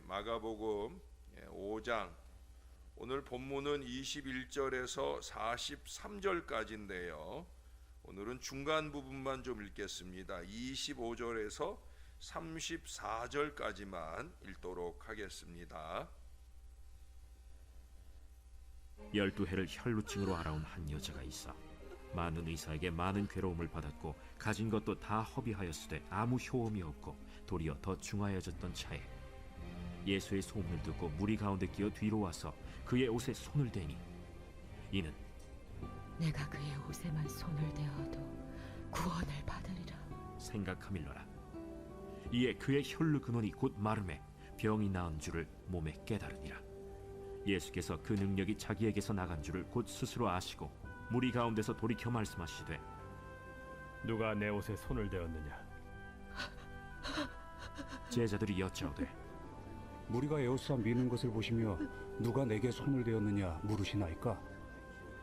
마가복음 5장 오늘 본문은 21절에서 43절까지인데요. 오늘은 중간 부분만 좀 읽겠습니다. 25절에서 34절까지만 읽도록 하겠습니다. 12해를 혈루증으로 앓아온 한 여자가 있어 많은 의사에게 많은 괴로움을 받았고 가진 것도 다 허비하였으되 아무 효험이 없고 도리어 더 중하여졌던 차에 예수의 소문을 듣고 무리 가운데 끼어 뒤로 와서 그의 옷에 손을 대니 이는 내가 그의 옷에만 손을 대어도 구원을 받으리라 생각하밀러라. 이에 그의 혈루 근원이 곧 마름에 병이 나은 줄을 몸에 깨달으니라. 예수께서 그 능력이 자기에게서 나간 줄을 곧 스스로 아시고 무리 가운데서 돌이켜 말씀하시되 누가 내 옷에 손을 대었느냐? 제자들이 여짜오되 무리가 에워싸 미는 것을 보시며 누가 내게 손을 대었느냐 물으시나이까?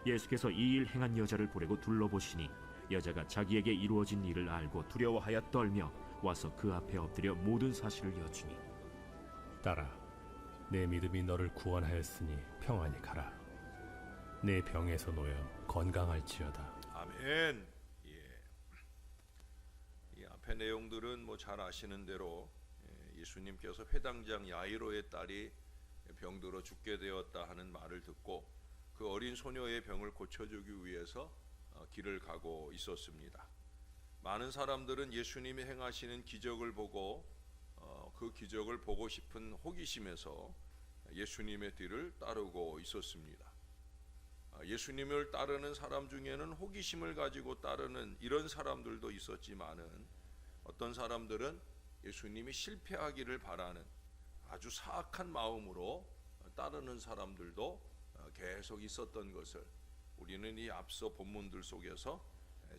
예수께서 이 일 행한 여자를 보려고 둘러보시니 여자가 자기에게 이루어진 일을 알고 두려워하여 떨며 와서 그 앞에 엎드려 모든 사실을 여쭈니 딸아, 내 믿음이 너를 구원하였으니 평안히 가라. 내 병에서 놓여 건강할지어다. 아멘. 이 앞에 내용들은 잘 아시는 대로 예수님께서 회당장 야이로의 딸이 병들어 죽게 되었다 하는 말을 듣고 그 어린 소녀의 병을 고쳐주기 위해서 길을 가고 있었습니다. 많은 사람들은 예수님이 행하시는 기적을 보고 그 기적을 보고 싶은 호기심에서 예수님의 뒤를 따르고 있었습니다. 예수님을 따르는 사람 중에는 호기심을 가지고 따르는 이런 사람들도 있었지만은 어떤 사람들은 예수님이 실패하기를 바라는 아주 사악한 마음으로 따르는 사람들도 계속 있었던 것을 우리는 이 앞서 본문들 속에서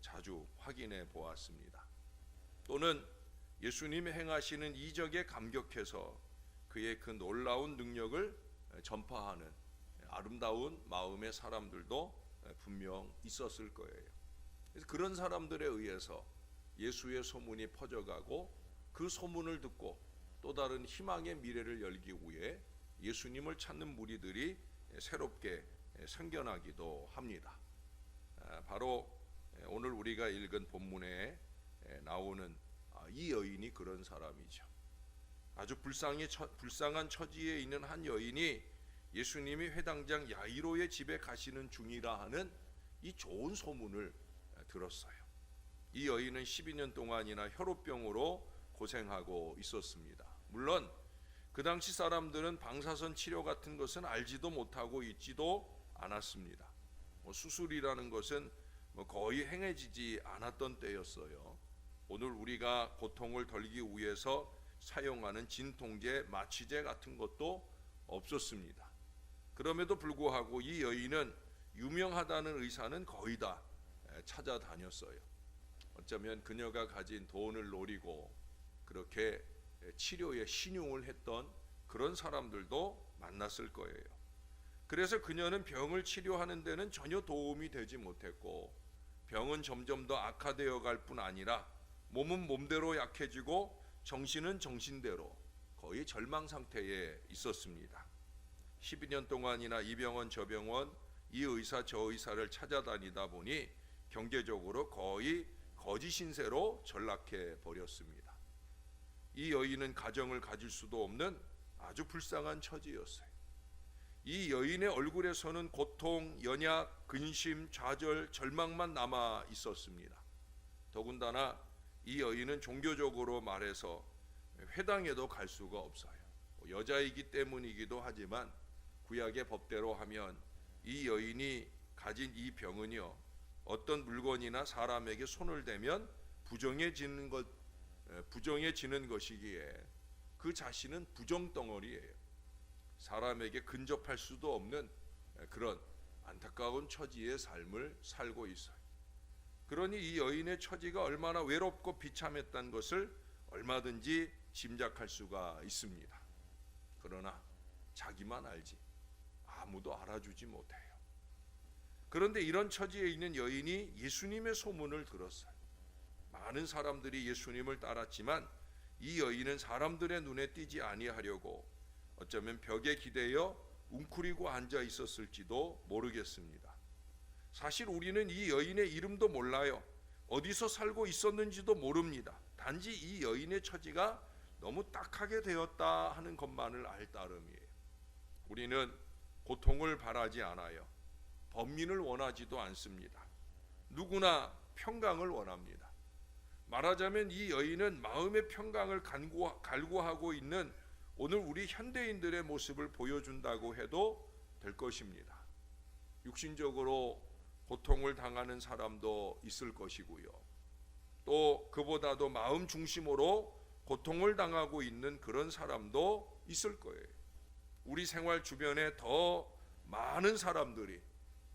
자주 확인해 보았습니다. 또는 예수님이 행하시는 이적에 감격해서 그의 그 놀라운 능력을 전파하는 아름다운 마음의 사람들도 분명 있었을 거예요. 그래서 그런 사람들에 의해서 예수의 소문이 퍼져가고 그 소문을 듣고 또 다른 희망의 미래를 열기 위해 예수님을 찾는 무리들이 새롭게 생겨나기도 합니다. 바로 오늘 우리가 읽은 본문에 나오는 이 여인이 그런 사람이죠. 아주 불쌍한 처지에 있는 한 여인이 예수님이 회당장 야이로의 집에 가시는 중이라 하는 이 좋은 소문을 들었어요. 이 여인은 12년 동안이나 혈우병으로 고생하고 있었습니다. 물론 그 당시 사람들은 방사선 치료 같은 것은 알지도 못하고 있지도 않았습니다. 수술이라는 것은 거의 행해지지 않았던 때였어요. 오늘 우리가 고통을 덜기 위해서 사용하는 진통제, 마취제 같은 것도 없었습니다. 그럼에도 불구하고 이 여인은 유명하다는 의사는 거의 다 찾아다녔어요. 어쩌면 그녀가 가진 돈을 노리고 그렇게 치료에 신용을 했던 그런 사람들도 만났을 거예요. 그래서 그녀는 병을 치료하는 데는 전혀 도움이 되지 못했고 병은 점점 더 악화되어 갈 뿐 아니라 몸은 몸대로 약해지고 정신은 정신대로 거의 절망 상태에 있었습니다. 12년 동안이나 이 병원 저 병원 이 의사 저 의사를 찾아다니다 보니 경제적으로 거의 거지 신세로 전락해 버렸습니다. 이 여인은 가정을 가질 수도 없는 아주 불쌍한 처지였어요. 이 여인의 얼굴에서는 고통, 연약, 근심, 좌절, 절망만 남아 있었습니다. 더군다나 이 여인은 종교적으로 말해서 회당에도 갈 수가 없어요. 여자이기 때문이기도 하지만 구약의 법대로 하면 이 여인이 가진 이 병은요, 어떤 물건이나 사람에게 손을 대면 부정해지는 것이기에 그 자신은 부정덩어리예요. 사람에게 근접할 수도 없는 그런 안타까운 처지의 삶을 살고 있어요. 그러니 이 여인의 처지가 얼마나 외롭고 비참했던 것을 얼마든지 짐작할 수가 있습니다. 그러나 자기만 알지 아무도 알아주지 못해요. 그런데 이런 처지에 있는 여인이 예수님의 소문을 들었어요. 많은 사람들이 예수님을 따랐지만 이 여인은 사람들의 눈에 띄지 아니하려고 어쩌면 벽에 기대어 웅크리고 앉아 있었을지도 모르겠습니다. 사실 우리는 이 여인의 이름도 몰라요. 어디서 살고 있었는지도 모릅니다. 단지 이 여인의 처지가 너무 딱하게 되었다 하는 것만을 알 따름이에요. 우리는 고통을 바라지 않아요. 번민을 원하지도 않습니다. 누구나 평강을 원합니다. 말하자면 이 여인은 마음의 평강을 갈구하고 있는 오늘 우리 현대인들의 모습을 보여준다고 해도 될 것입니다. 육신적으로 고통을 당하는 사람도 있을 것이고요. 또 그보다도 마음 중심으로 고통을 당하고 있는 그런 사람도 있을 거예요. 우리 생활 주변에 더 많은 사람들이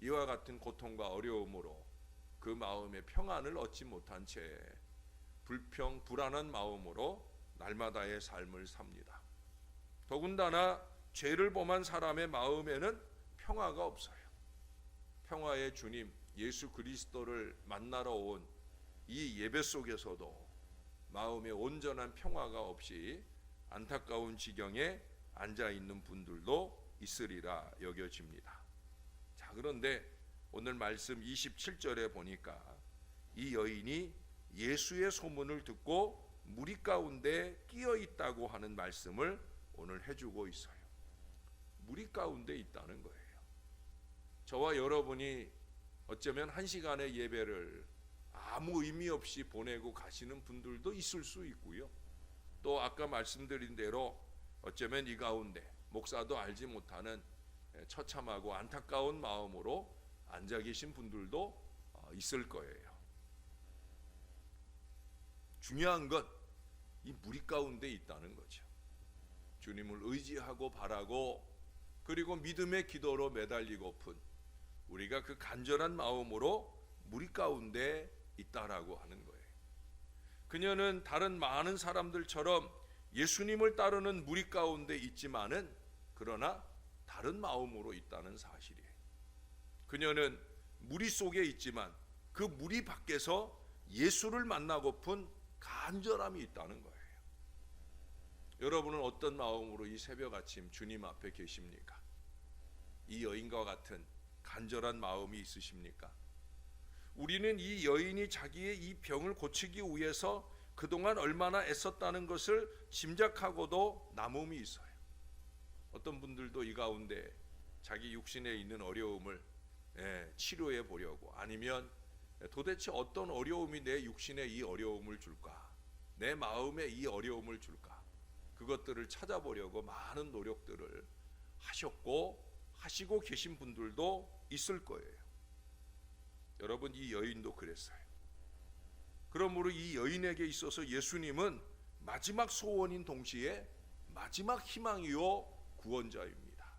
이와 같은 고통과 어려움으로 그 마음의 평안을 얻지 못한 채 불안한 마음으로 날마다의 삶을 삽니다. 더군다나 죄를 범한 사람의 마음에는 평화가 없어요. 평화의 주님 예수 그리스도를 만나러 온 이 예배 속에서도 마음에 온전한 평화가 없이 안타까운 지경에 앉아 있는 분들도 있으리라 여겨집니다. 자, 그런데 오늘 말씀 27절에 보니까 이 여인이 예수의 소문을 듣고 무리 가운데 끼어 있다고 하는 말씀을 오늘 해주고 있어요. 무리 가운데 있다는 거예요. 저와 여러분이 어쩌면 한 시간의 예배를 아무 의미 없이 보내고 가시는 분들도 있을 수 있고요. 또 아까 말씀드린 대로 어쩌면 이 가운데 목사도 알지 못하는 처참하고 안타까운 마음으로 앉아 계신 분들도 있을 거예요. 중요한 건 이 무리 가운데 있다는 거죠. 주님을 의지하고 바라고 그리고 믿음의 기도로 매달리고픈 우리가 그 간절한 마음으로 무리 가운데 있다라고 하는 거예요. 그녀는 다른 많은 사람들처럼 예수님을 따르는 무리 가운데 있지만은 그러나 다른 마음으로 있다는 사실이에요. 그녀는 무리 속에 있지만 그 무리 밖에서 예수를 만나고픈 간절함이 있다는 거예요. 여러분은 어떤 마음으로 이 새벽 아침 주님 앞에 계십니까? 이 여인과 같은 간절한 마음이 있으십니까? 우리는 이 여인이 자기의 이 병을 고치기 위해서 그동안 얼마나 애썼다는 것을 짐작하고도 남음이 있어요. 어떤 분들도 이 가운데 자기 육신에 있는 어려움을 치료해 보려고, 아니면 도대체 어떤 어려움이 내 육신에 이 어려움을 줄까, 내 마음에 이 어려움을 줄까, 그것들을 찾아보려고 많은 노력들을 하시고 계신 분들도 있을 거예요. 여러분, 이 여인도 그랬어요. 그러므로 이 여인에게 있어서 예수님은 마지막 소원인 동시에 마지막 희망이요 구원자입니다.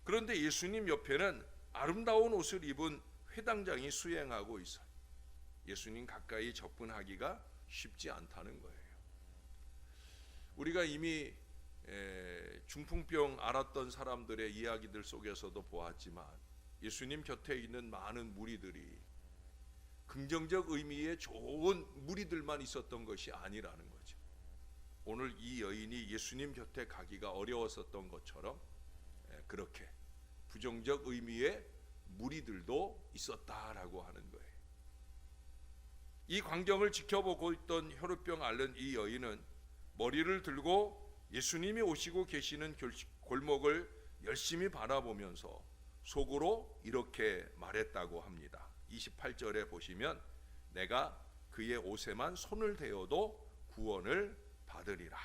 그런데 예수님 옆에는 아름다운 옷을 입은 회당장이 수행하고 있어요. 예수님 가까이 접근하기가 쉽지 않다는 거예요. 우리가 이미 중풍병 앓았던 사람들의 이야기들 속에서도 보았지만 예수님 곁에 있는 많은 무리들이 긍정적 의미의 좋은 무리들만 있었던 것이 아니라는 거죠. 오늘 이 여인이 예수님 곁에 가기가 어려웠었던 것처럼 그렇게 부정적 의미의 무리들도 있었다라고 하는 거예요. 이 광경을 지켜보고 있던 혈우병 앓는 이 여인은 머리를 들고 예수님이 오시고 계시는 골목을 열심히 바라보면서 속으로 이렇게 말했다고 합니다. 28절에 보시면 내가 그의 옷에만 손을 대어도 구원을 받으리라.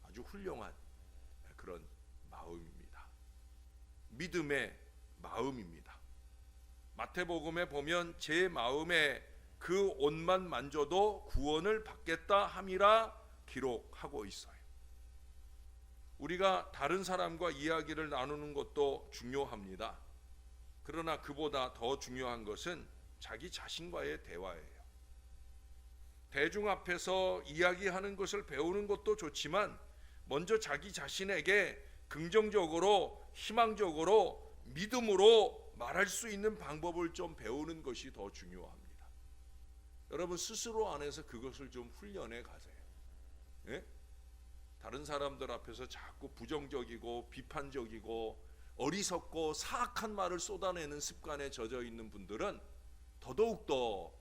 아주 훌륭한 그런 마음입니다. 믿음의 마음입니다. 마태복음에 보면 제 마음에 그 옷만 만져도 구원을 받겠다 함이라 기록하고 있어요. 우리가 다른 사람과 이야기를 나누는 것도 중요합니다. 그러나 그보다 더 중요한 것은 자기 자신과의 대화예요. 대중 앞에서 이야기하는 것을 배우는 것도 좋지만 먼저 자기 자신에게 긍정적으로, 희망적으로, 믿음으로 말할 수 있는 방법을 좀 배우는 것이 더 중요합니다. 여러분 스스로 안에서 그것을 좀 훈련해 가세요. 예? 다른 사람들 앞에서 자꾸 부정적이고 비판적이고 어리석고 사악한 말을 쏟아내는 습관에 젖어 있는 분들은 더더욱더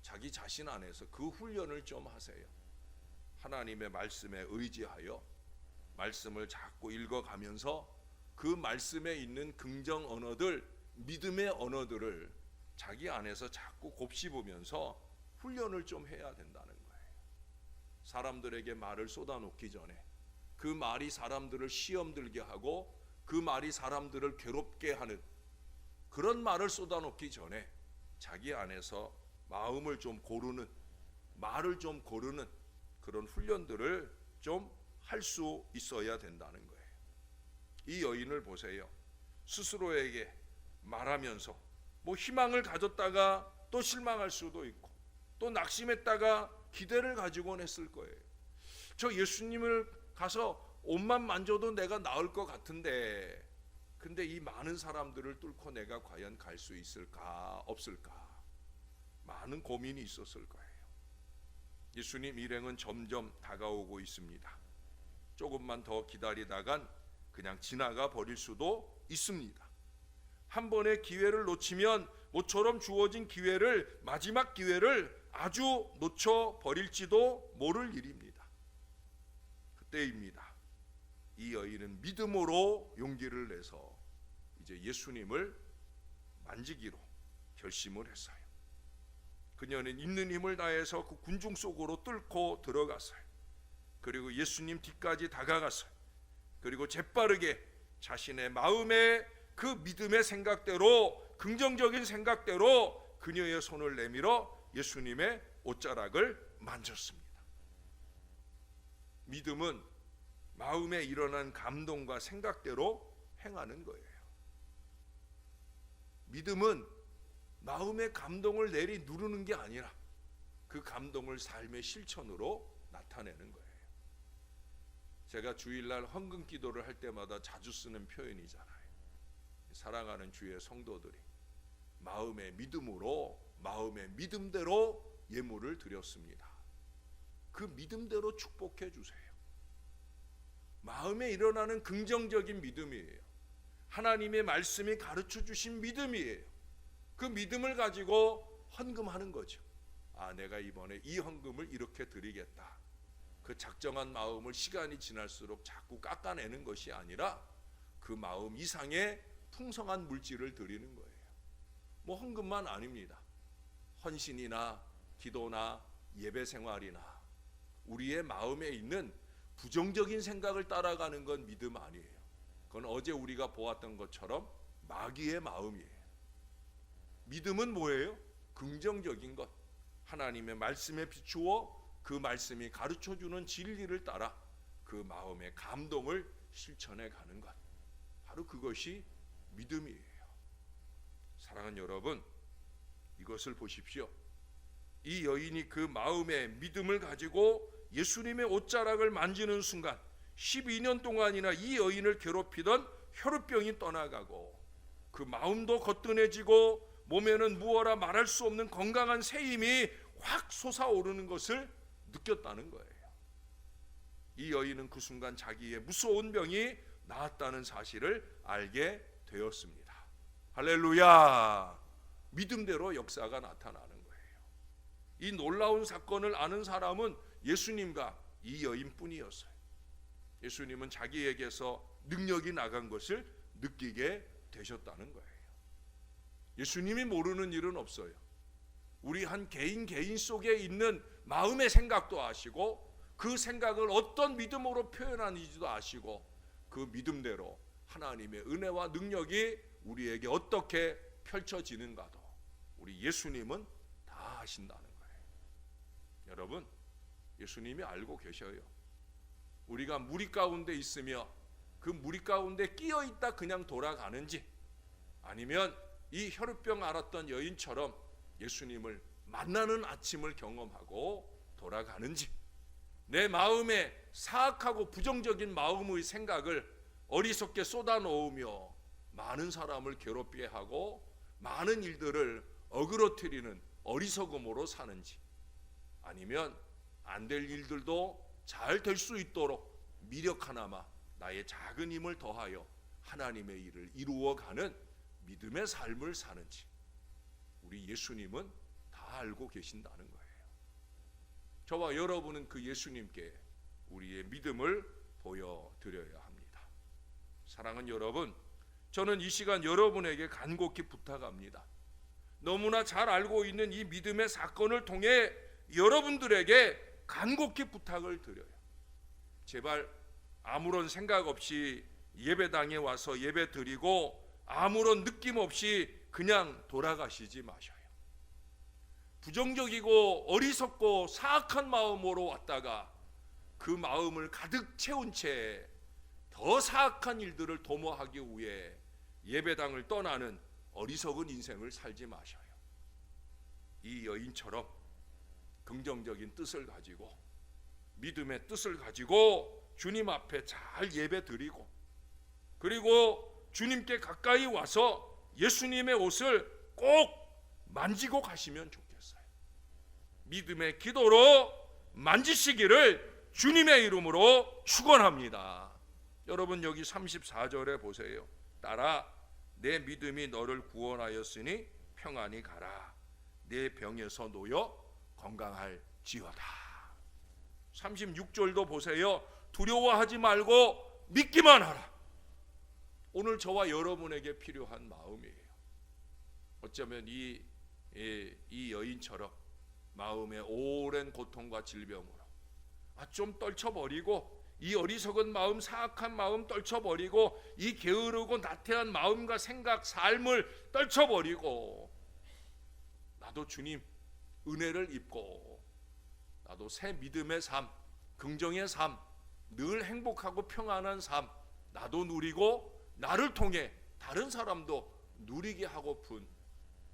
자기 자신 안에서 그 훈련을 좀 하세요. 하나님의 말씀에 의지하여 말씀을 자꾸 읽어가면서 그 말씀에 있는 긍정 언어들, 믿음의 언어들을 자기 안에서 자꾸 곱씹으면서 훈련을 좀 해야 된다는 거예요. 사람들에게 말을 쏟아놓기 전에 그 말이 사람들을 시험 들게 하고 그 말이 사람들을 괴롭게 하는 그런 말을 쏟아놓기 전에 자기 안에서 마음을 좀 고르는, 말을 좀 고르는 그런 훈련들을 좀 할 수 있어야 된다는 거예요. 이 여인을 보세요. 스스로에게 말하면서 뭐 희망을 가졌다가 또 실망할 수도 있고 또 낙심했다가 기대를 가지곤 했을 거예요. 저 예수님을 가서 옷만 만져도 내가 나을 것 같은데 근데 이 많은 사람들을 뚫고 내가 과연 갈 수 있을까 없을까 많은 고민이 있었을 거예요. 예수님 일행은 점점 다가오고 있습니다. 조금만 더 기다리다간 그냥 지나가 버릴 수도 있습니다. 한 번의 기회를 놓치면 모처럼 주어진 기회를, 마지막 기회를 아주 놓쳐 버릴지도 모를 일입니다. 그때입니다. 이 여인은 믿음으로 용기를 내서 이제 예수님을 만지기로 결심을 했어요. 그녀는 있는 힘을 다해서 그 군중 속으로 뚫고 들어갔어요. 그리고 예수님 뒤까지 다가갔어요. 그리고 재빠르게 자신의 마음의 그 믿음의 생각대로, 긍정적인 생각대로 그녀의 손을 내밀어 예수님의 옷자락을 만졌습니다. 믿음은 마음에 일어난 감동과 생각대로 행하는 거예요. 믿음은 마음의 감동을 내리 누르는 게 아니라 그 감동을 삶의 실천으로 나타내는 거예요. 제가 주일날 헌금 기도를 할 때마다 자주 쓰는 표현이잖아요. 사랑하는 주의 성도들이 마음의 믿음으로, 마음의 믿음대로 예물을 드렸습니다. 그 믿음대로 축복해 주세요. 마음에 일어나는 긍정적인 믿음이에요. 하나님의 말씀이 가르쳐 주신 믿음이에요. 그 믿음을 가지고 헌금하는 거죠. 아, 내가 이번에 이 헌금을 이렇게 드리겠다. 그 작정한 마음을 시간이 지날수록 자꾸 깎아내는 것이 아니라 그 마음 이상의 풍성한 물질을 드리는 거예요. 뭐 헌금만 아닙니다. 헌신이나 기도나 예배 생활이나 우리의 마음에 있는 부정적인 생각을 따라가는 건 믿음 아니에요. 그건 어제 우리가 보았던 것처럼 마귀의 마음이에요. 믿음은 뭐예요? 긍정적인 것. 하나님의 말씀에 비추어 그 말씀이 가르쳐주는 진리를 따라 그 마음의 감동을 실천해 가는 것. 바로 그것이 믿음이에요. 사랑하는 여러분, 이것을 보십시오. 이 여인이 그 마음의 믿음을 가지고 예수님의 옷자락을 만지는 순간 12년 동안이나 이 여인을 괴롭히던 혈우병이 떠나가고 그 마음도 거뜬해지고 몸에는 무어라 말할 수 없는 건강한 새 힘이 확 솟아오르는 것을 느꼈다는 거예요. 이 여인은 그 순간 자기의 무서운 병이 나았다는 사실을 알게 되었습니다. 할렐루야! 믿음대로 역사가 나타나는 거예요. 이 놀라운 사건을 아는 사람은 예수님과 이 여인뿐이었어요. 예수님은 자기에게서 능력이 나간 것을 느끼게 되셨다는 거예요. 예수님이 모르는 일은 없어요. 우리 한 개인 속에 있는 마음의 생각도 아시고 그 생각을 어떤 믿음으로 표현하는지도 아시고 그 믿음대로 하나님의 은혜와 능력이 우리에게 어떻게 펼쳐지는가도 우리 예수님은 다 아신다는 거예요. 여러분, 예수님이 알고 계셔요. 우리가 무리 가운데 있으며 그 무리 가운데 끼어 있다 그냥 돌아가는지 아니면 이 혈우병 앓았던 여인처럼 예수님을 만나는 아침을 경험하고 돌아가는지 내 마음에 사악하고 부정적인 마음의 생각을 어리석게 쏟아놓으며 많은 사람을 괴롭게 하고 많은 일들을 어그러뜨리는 어리석음으로 사는지, 아니면 안 될 일들도 잘 될 수 있도록 미력 하나마 나의 작은 힘을 더하여 하나님의 일을 이루어가는 믿음의 삶을 사는지 우리 예수님은 다 알고 계신다는 거예요. 저와 여러분은 그 예수님께 우리의 믿음을 보여드려야 합니다. 사랑하는 여러분, 저는 이 시간 여러분에게 간곡히 부탁합니다. 너무나 잘 알고 있는 이 믿음의 사건을 통해 여러분들에게 간곡히 부탁을 드려요. 제발 아무런 생각 없이 예배당에 와서 예배 드리고 아무런 느낌 없이 그냥 돌아가시지 마셔요. 부정적이고 어리석고 사악한 마음으로 왔다가 그 마음을 가득 채운 채 더 사악한 일들을 도모하기 위해 예배당을 떠나는 어리석은 인생을 살지 마셔요. 이 여인처럼 긍정적인 뜻을 가지고, 믿음의 뜻을 가지고 주님 앞에 잘 예배 드리고, 그리고 주님께 가까이 와서 예수님의 옷을 꼭 만지고 가시면 좋겠어요. 믿음의 기도로 만지시기를 주님의 이름으로 축원합니다. 여러분, 여기 34절에 보세요. 따라 내 믿음이 너를 구원하였으니 평안히 가라. 내 병에서 놓여 건강할지어다. 36절도 보세요. 두려워하지 말고 믿기만 하라. 오늘 저와 여러분에게 필요한 마음이에요. 어쩌면 이 여인처럼 마음의 오랜 고통과 질병으로 좀 떨쳐버리고, 이 어리석은 마음, 사악한 마음 떨쳐버리고, 이 게으르고 나태한 마음과 생각, 삶을 떨쳐버리고, 나도 주님 은혜를 입고 나도 새 믿음의 삶, 긍정의 삶, 늘 행복하고 평안한 삶 나도 누리고 나를 통해 다른 사람도 누리게 하고픈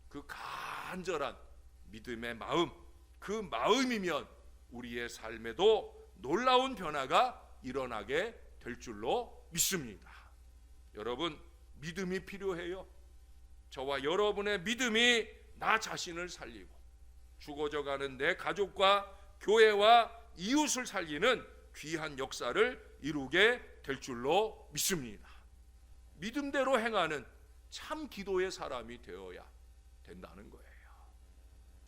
그 간절한 믿음의 마음, 그 마음이면 우리의 삶에도 놀라운 변화가 일어나게 될 줄로 믿습니다. 여러분, 믿음이 필요해요. 저와 여러분의 믿음이 나 자신을 살리고 죽어져가는 내 가족과 교회와 이웃을 살리는 귀한 역사를 이루게 될 줄로 믿습니다. 믿음대로 행하는 참 기도의 사람이 되어야 된다는 거예요.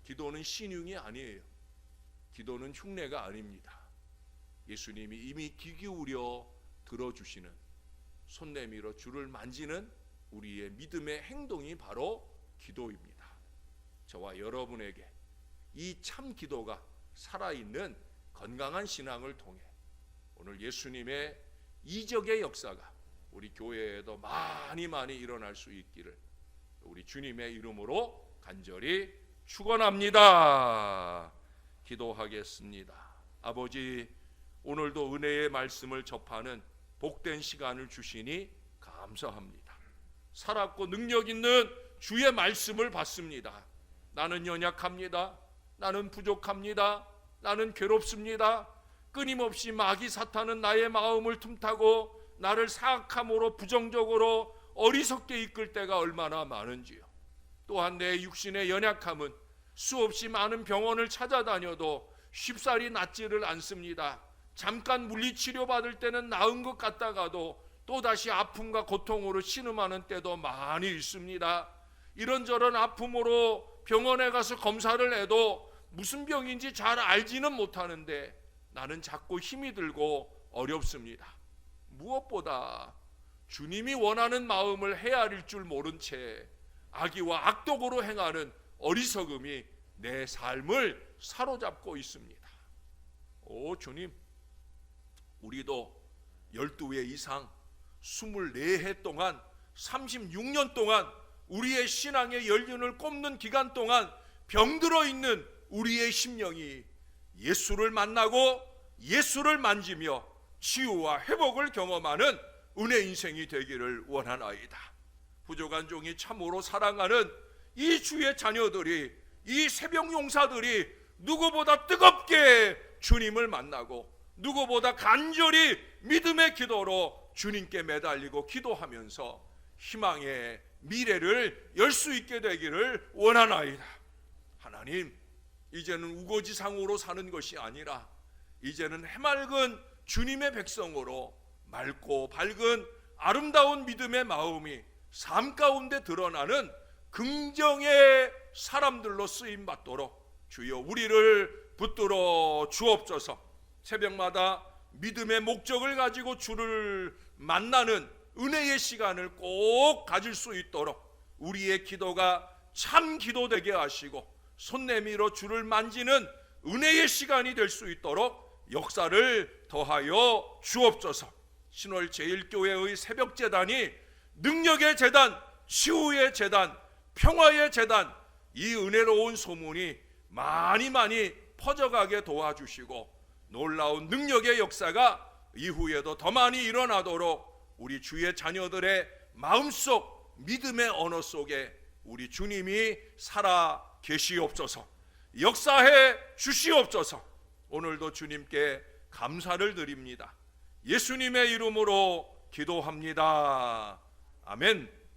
기도는 신용이 아니에요. 기도는 흉내가 아닙니다. 예수님이 이미 귀 기울여 들어주시는, 손 내밀어 주를 만지는 우리의 믿음의 행동이 바로 기도입니다. 저와 여러분에게 이 참 기도가 살아있는 건강한 신앙을 통해 오늘 예수님의 이적의 역사가 우리 교회에도 많이 일어날 수 있기를 우리 주님의 이름으로 간절히 축원합니다. 기도하겠습니다. 아버지, 오늘도 은혜의 말씀을 접하는 복된 시간을 주시니 감사합니다. 살았고 능력 있는 주의 말씀을 받습니다. 나는 연약합니다. 나는 부족합니다. 나는 괴롭습니다. 끊임없이 마귀 사탄은 나의 마음을 틈타고 나를 사악함으로 부정적으로 어리석게 이끌 때가 얼마나 많은지요. 또한 내 육신의 연약함은 수없이 많은 병원을 찾아다녀도 쉽사리 낫지를 않습니다. 잠깐 물리치료 받을 때는 나은 것 같다가도 또다시 아픔과 고통으로 신음하는 때도 많이 있습니다. 이런저런 아픔으로 병원에 가서 검사를 해도 무슨 병인지 잘 알지는 못하는데 나는 자꾸 힘이 들고 어렵습니다. 무엇보다 주님이 원하는 마음을 헤아릴 줄 모른 채 악의와 악독으로 행하는 어리석음이 내 삶을 사로잡고 있습니다. 오 주님, 우리도 12회 이상 24해 동안 36년 동안 우리의 신앙의 연륜을 꼽는 기간 동안 병들어 있는 우리의 심령이 예수를 만나고 예수를 만지며 치유와 회복을 경험하는 은혜 인생이 되기를 원하나이다. 부족한 종이 참으로 사랑하는 이 주의 자녀들이, 이 새벽 용사들이 누구보다 뜨겁게 주님을 만나고 누구보다 간절히 믿음의 기도로 주님께 매달리고 기도하면서 희망의 미래를 열 수 있게 되기를 원하나이다. 하나님, 이제는 우거지상으로 사는 것이 아니라 이제는 해맑은 주님의 백성으로 맑고 밝은 아름다운 믿음의 마음이 삶 가운데 드러나는 긍정의 사람들로 쓰임 받도록 주여 우리를 붙들어 주옵소서. 새벽마다 믿음의 목적을 가지고 주를 만나는 은혜의 시간을 꼭 가질 수 있도록 우리의 기도가 참 기도 되게 하시고 손 내밀어 주를 만지는 은혜의 시간이 될 수 있도록 역사를 더하여 주옵소서. 신월 제1교회의 새벽 제단이 능력의 제단, 치유의 제단, 평화의 제단, 이 은혜로운 소문이 많이 퍼져가게 도와주시고 놀라운 능력의 역사가 이후에도 더 많이 일어나도록 우리 주의 자녀들의 마음속 믿음의 언어 속에 우리 주님이 살아 계시옵소서. 역사해 주시옵소서. 오늘도 주님께 감사를 드립니다. 예수님의 이름으로 기도합니다. 아멘.